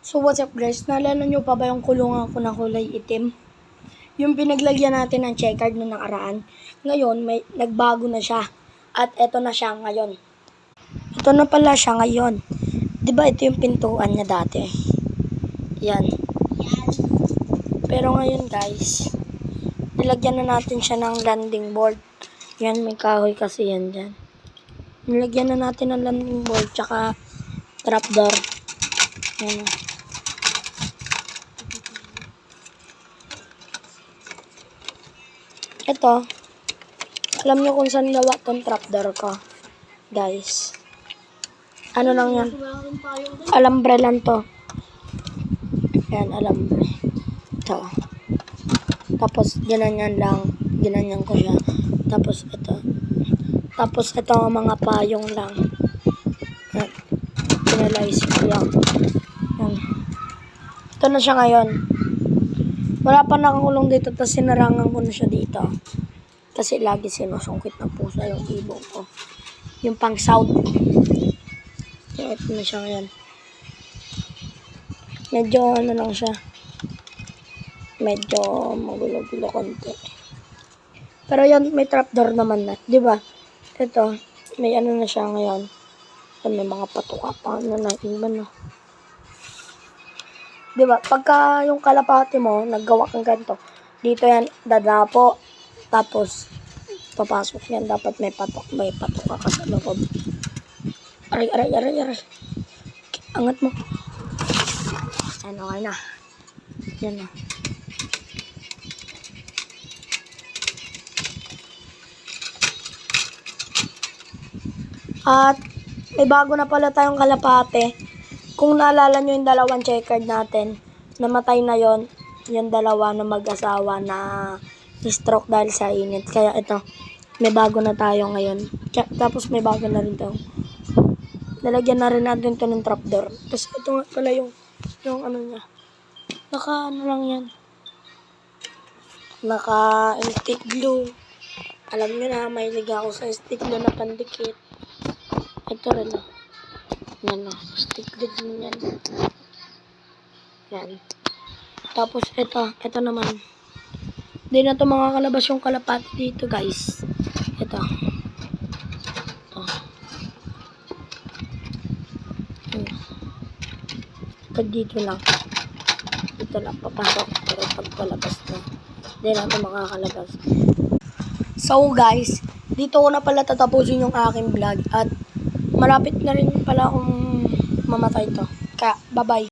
So what's up guys, naalala nyo pa ba yung kulungan ko na kulay itim? Yung pinaglagyan natin ng checkered nung nakaraan. Ngayon, nagbago na siya. At eto na siya ngayon. Ito na pala siya ngayon. Diba ito yung pintuan niya dati? Yan. Pero ngayon guys, nilagyan na natin siya ng landing board. Yan, may kahoy kasi yan dyan. Nilagyan na natin ng landing board tsaka trapdoor. Yan. Ito, alam nyo kung saan gawa tong trapdoor ko, guys. Ano lang yan? Alambre lang to. Yan, alambre. Ito. Tapos, ginanyan lang. Ginanyan ko siya. Tapos, ito. Tapos, ito mga payong lang. Yan. Pinalayos ko lang. Yan. Ito na siya ngayon. Wala pa nakakulong dito, tapos sinarangan ko na siya dito. Kasi lagi sinusungkit na pusa yung ibong ko. Yung pang south. Ito na siya ngayon. Medyo ano lang siya. Medyo magulo-gulo konti. Pero yan, may trapdoor naman na. Diba? Ito, may ano na siya ngayon. May mga patuka pa na iba na. Diba, pagka yung kalapati mo, naggawa kang ganito, dito yan, dadapo, tapos, papasok yan, dapat may patuka ka sa loob. Aray. Angat mo. Ano, okay na. Yan na. At, may bago na pala tayong kalapate. Kung naalala nyo yung dalawang checkered natin, namatay na yon, yung dalawa na mag-asawa na stroke dahil sa init. Kaya ito, may bago na tayo ngayon. Tapos may bago na rin tayo. Nalagyan na rin natin ito ng trapdoor. Tapos ito nga pala yung ano niya. Naka ano lang yan. Naka stick glue. Alam nyo na, mahilig ako sa stick glue na pandikit. Ito rin o. Yan o, stick glue din yan. Yan. Tapos ito naman. Hindi na ito makakalabas yung kalapati dito guys. Ito. Pag dito lang. Dito lang papasok. Pero pag palabas na, hindi na ito makakalabas. So guys, dito ko na pala tatapusin yung aking vlog. At malapit na rin pala akong mamatay to. Kaya, bye-bye.